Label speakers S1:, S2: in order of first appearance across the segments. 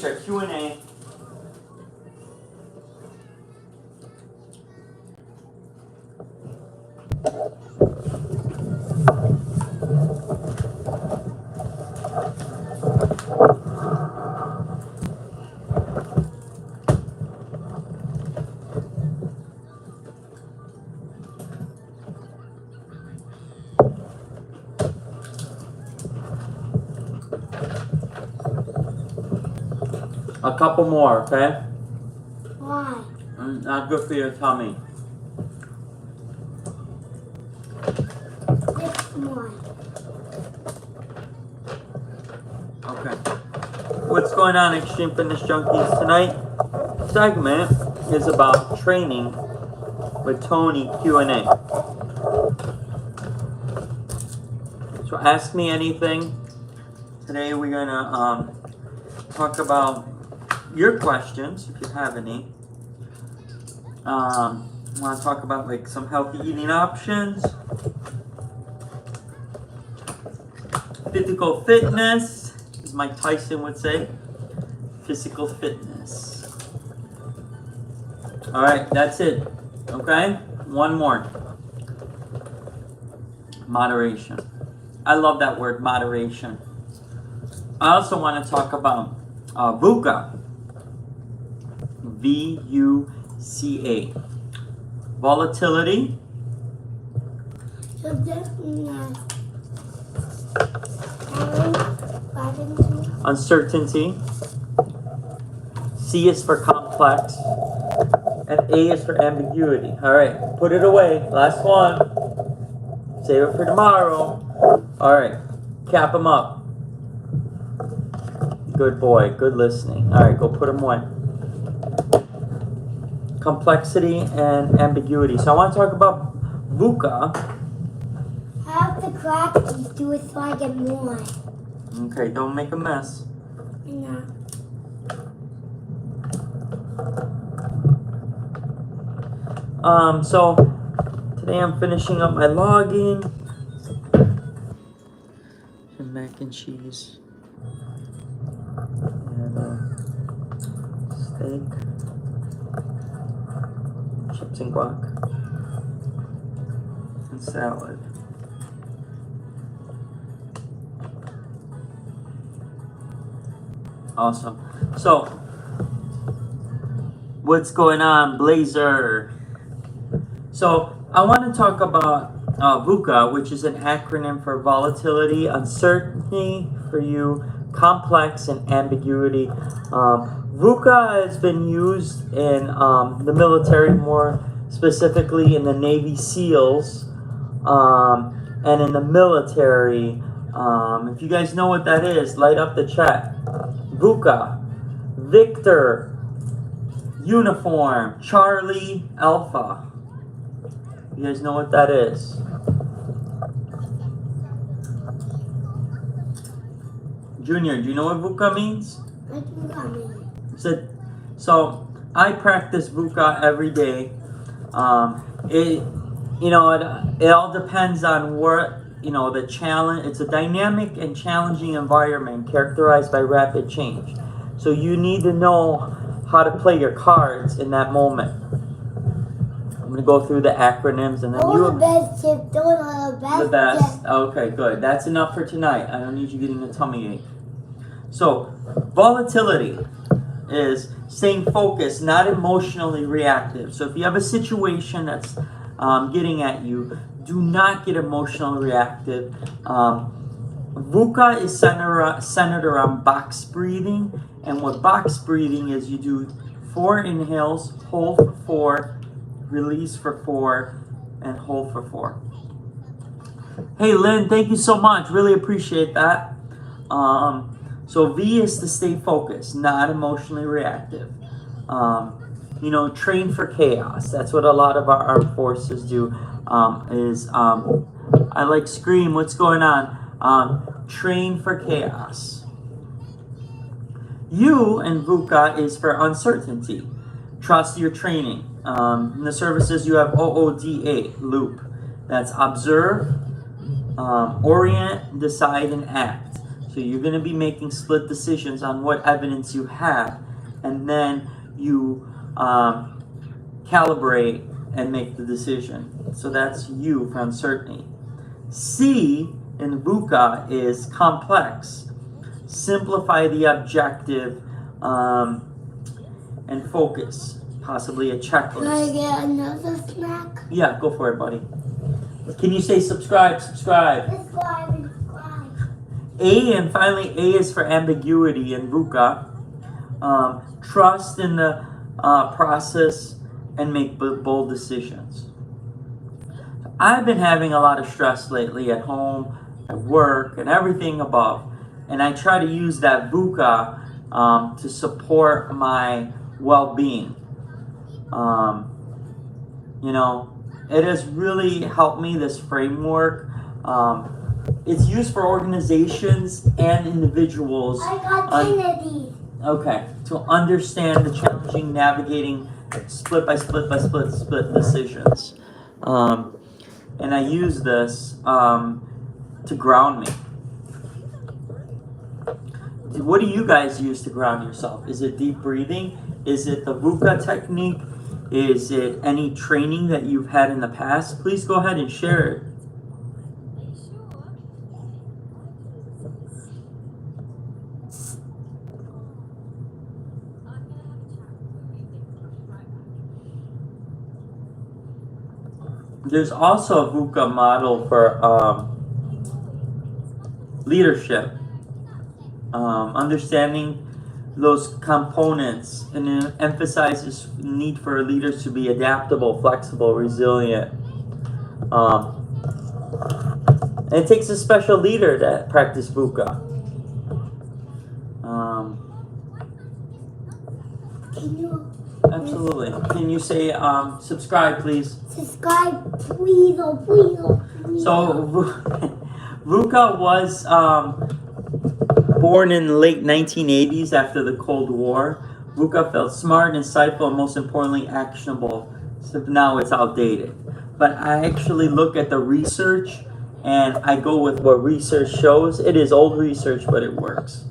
S1: our Q&A. A couple more, okay?
S2: Why?
S1: Not good for your tummy.
S2: This one.
S1: Okay. What's going on, Extreme Fitness Junkies? Tonight segment is about training with Tony Q&A. So ask me anything. Today we're gonna talk about your questions if you have any. I want to talk about like some healthy eating options, physical fitness, as Mike Tyson would say, physical fitness. All right, that's it. Okay, one more. Moderation. I love that word, moderation. I also want to talk about VUCA. VUCA. Volatility.
S2: So this means
S1: Uncertainty. C is for complex. And A is for ambiguity. Alright, put it away. Last one. Save it for tomorrow. Alright, cap them up. Good boy, good listening. Alright, go put them away. Complexity and ambiguity. So I want to talk about VUCA.
S2: I have to crack these, do it so I get more.
S1: Okay, don't make a mess.
S2: No.
S1: So today I'm finishing up my logging. And mac and cheese. And steak. Chips and guac. And salad. Awesome. So, what's going on, Blazer? So, I want to talk about VUCA, which is an acronym for volatility, uncertainty for you, complex, and ambiguity. VUCA has been used in the military, more specifically in the Navy SEALs, and in the military. If you guys know what that is, light up the chat. VUCA, Victor, Uniform, Charlie, Alpha. You guys know what that is? Junior, do you know what VUCA means?
S2: What do you mean?
S1: So I practice VUCA every day. It all depends on what, the challenge. It's a dynamic and challenging environment characterized by rapid change. So you need to know how to play your cards in that moment. I'm going to go through the acronyms and then
S2: the best tip. Those are the best.
S1: The best. Okay, good. That's enough for tonight. I don't need you getting a tummy ache. So, volatility is staying focused, not emotionally reactive. So if you have a situation that's getting at you, do not get emotionally reactive. VUCA is centered around box breathing. And what box breathing is, you do 4 inhales, hold for 4, release for 4, and hold for 4. Hey Lynn, thank you so much. Really appreciate that. So V is to stay focused, not emotionally reactive. Train for chaos. That's what a lot of our armed forces do. I like Scream. What's going on? Train for chaos. U in VUCA is for uncertainty. Trust your training. In the services, you have OODA, loop. That's observe, orient, decide, and act. So So you're going to be making split decisions on what evidence you have, and then you calibrate and make the decision. So that's U for uncertainty. C in VUCA is complex. Simplify the objective and focus. Possibly a checklist.
S2: Can I get another snack?
S1: Yeah, go for it, buddy. Can you say subscribe, subscribe?
S2: Subscribe and subscribe.
S1: A, and finally, A is for ambiguity in VUCA. Trust in the process and make bold decisions. I've been having a lot of stress lately at home, at work, and everything above. And I try to use that VUCA to support my well-being. You know, it has really helped me, this framework. It's used for organizations and individuals.
S2: I got 10 of these.
S1: Okay, to understand the challenging navigating split by split decisions. And I use this to ground me. What do you guys use to ground yourself? Is it deep breathing? Is it the VUCA technique? Is it any training that you've had in the past? Please go ahead and share it. There's also a VUCA model for leadership. Understanding those components, and it emphasizes need for leaders to be adaptable, flexible, resilient. And it takes a special leader to practice VUCA.
S2: Can you
S1: Absolutely. Can you say subscribe, please?
S2: subscribe, please, oh, please, oh, please.
S1: So VUCA was born in the late 1980s after the Cold War. VUCA felt smart, insightful, and most importantly, actionable. So now it's outdated. But I actually look at the research and I go with what research shows. It is old research, but it works.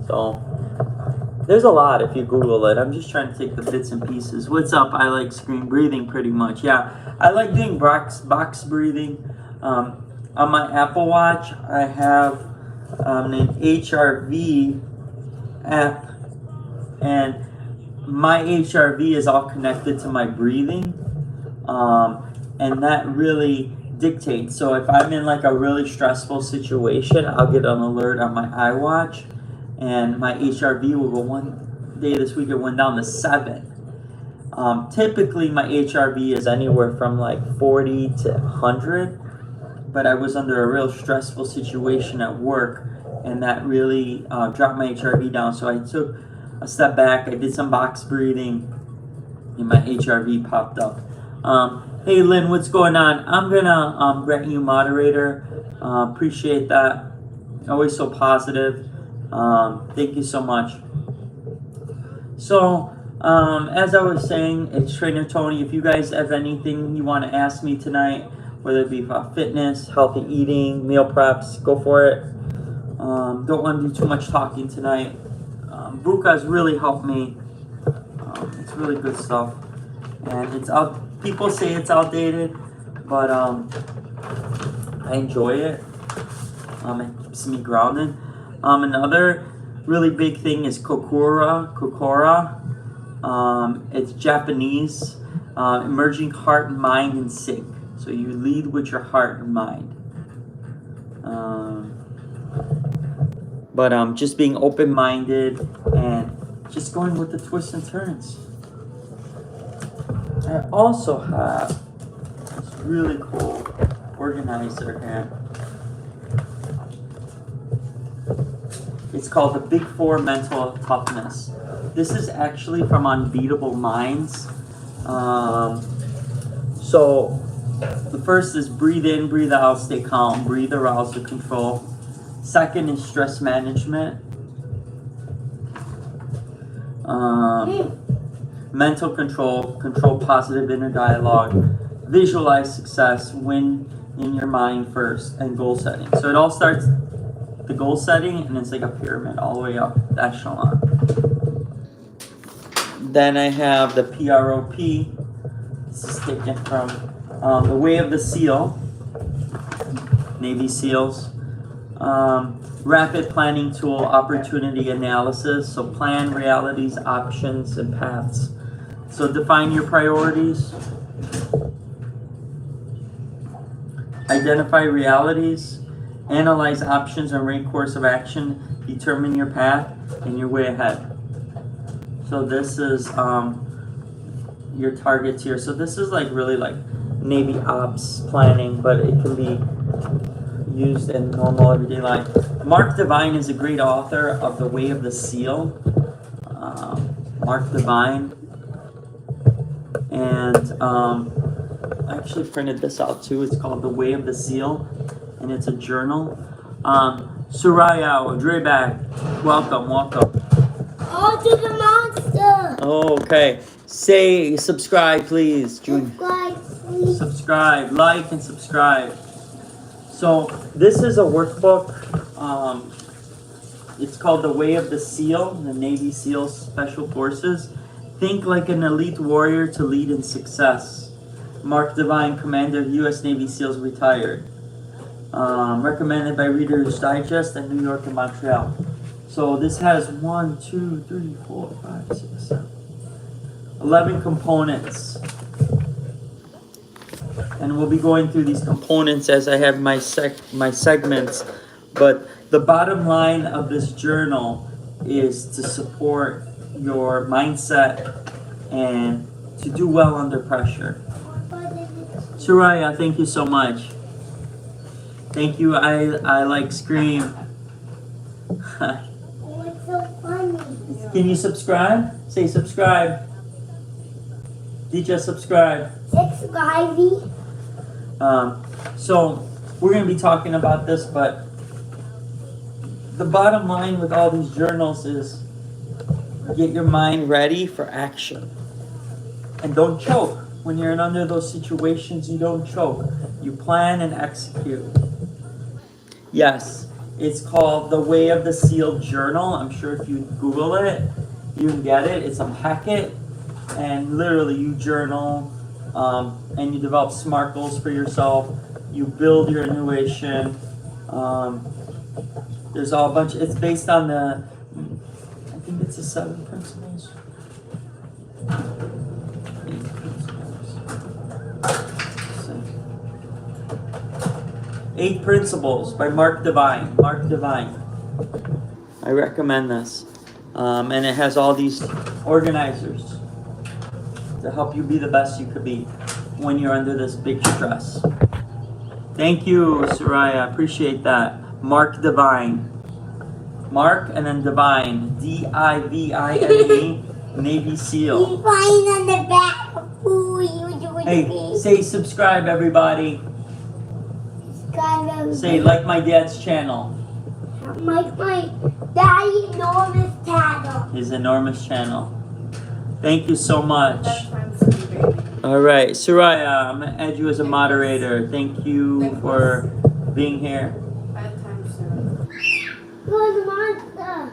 S1: So there's a lot if you Google it. I'm just trying to take the bits and pieces. What's up? I like screen breathing pretty much. Yeah, I like doing box breathing. On my Apple Watch, I have an HRV app, and my HRV is all connected to my breathing, and that really dictates. So if I'm in like a really stressful situation, I'll get an alert on my iWatch, and my HRV will go. One day this week it went down to 7. Typically my HRV is anywhere from like 40 to 100, but I was under a real stressful situation at work, and that really dropped my HRV down. So I took a step back, I did some box breathing, and my HRV popped up. Hey Lynn, what's going on? I'm gonna grant you moderator. Appreciate that. Always so positive. Thank you so much. So, as I was saying, it's Trainer Tony. If you guys have anything you want to ask me tonight, whether it be about fitness, healthy eating, meal preps, go for it. Don't want to do too much talking tonight. VUCA has really helped me. It's really good stuff. And it's out. People say it's outdated, but I enjoy it. It keeps me grounded. Another really big thing is Kokora. It's Japanese. Emerging heart, mind, and sync. So you lead with your heart and mind. But just being open-minded and just going with the twists and turns. I also have this really cool organizer here. It's called the Big 4 Mental Toughness. This is actually from Unbeatable Minds. So the first is breathe in, breathe out, stay calm, breathe, arouse, to control. Second is stress management. Mental control, control positive inner dialogue, visualize success, win in your mind first and goal setting. So it all starts the goal setting and it's like a pyramid all the way up the echelon. Then I have the PROP. This is taken from the Way of the Seal, Navy SEALs. Rapid planning tool, opportunity analysis. So plan realities, options, and paths. So define your priorities. Identify realities. Analyze options and rate course of action. Determine your path and your way ahead. So this is your targets here. So this is like really like Navy ops planning, but it can be used in normal everyday life. Mark Divine is a great author of The Way of the Seal. Mark Divine. And I actually printed this out too. It's called The Way of the Seal, and it's a journal. Soraya Dreback, welcome.
S2: Oh, to the monster.
S1: Oh, okay. Say subscribe, please, Junior.
S2: Subscribe, please.
S1: Subscribe, like, and subscribe. So this is a workbook. It's called The Way of the Seal, the Navy SEALs Special Forces. Think like an elite warrior to lead in success. Mark Divine, Commander of U.S. Navy SEALs, retired. Recommended by Reader's Digest in New York and Montreal. So this has 1, 2, 3, 4, 5, 6, 7, 11 components. And we'll be going through these components as I have my segments. But the bottom line of this journal is to support your mindset and to do well under pressure. Soraya, thank you so much. Thank you. I like Scream.
S2: Oh, it's so funny.
S1: Can you subscribe? Say subscribe. Did you subscribe?
S2: Subscribe.
S1: So we're going to be talking about this, but the bottom line with all these journals is get your mind ready for action. And don't choke. When you're in under those situations, you don't choke. You plan and execute. Yes, it's called The Way of the Seal Journal. I'm sure if you Google it, you can get it. It's a packet. And literally you journal and you develop SMART goals for yourself. You build your intuition. There's all a bunch. It's based on I think it's the 7 principles. 8 Principles by Mark Divine. I recommend this. And it has all these organizers to help you be the best you could be when you're under this big stress. Thank you, Soraya. I appreciate that. Mark Divine. Mark and then Divine. D-I-V-I-N-E. Navy SEAL.
S2: He's flying on the back. Ooh,
S1: Hey, say subscribe, everybody.
S2: Subscribe.
S1: Say like my dad's channel.
S2: My daddy enormous channel.
S1: His enormous channel. Thank you so much. All right, Soraya, I'm gonna add you as a moderator. Thank you for being here.
S2: You're the monster.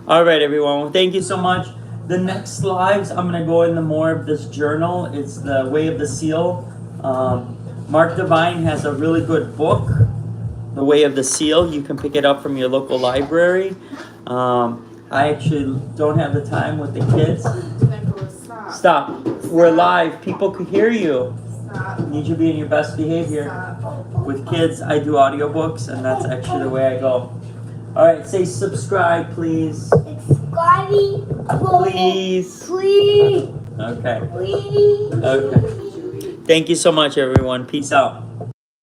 S1: All right, everyone. Well, thank you so much. The next slides, I'm gonna go into more of this journal. It's The Way of the Seal. Mark Divine has a really good book, The Way of the Seal. You can pick it up from your local library. I actually don't have the time with the kids. Stop. We're live. People could hear you. You need you to be in your best behavior. With kids, I do audiobooks, and that's actually the way I go. All right, say subscribe, please.
S2: Subscribing.
S1: Please.
S2: Please.
S1: Okay.
S2: Please.
S1: Okay. Thank you so much, everyone. Peace out.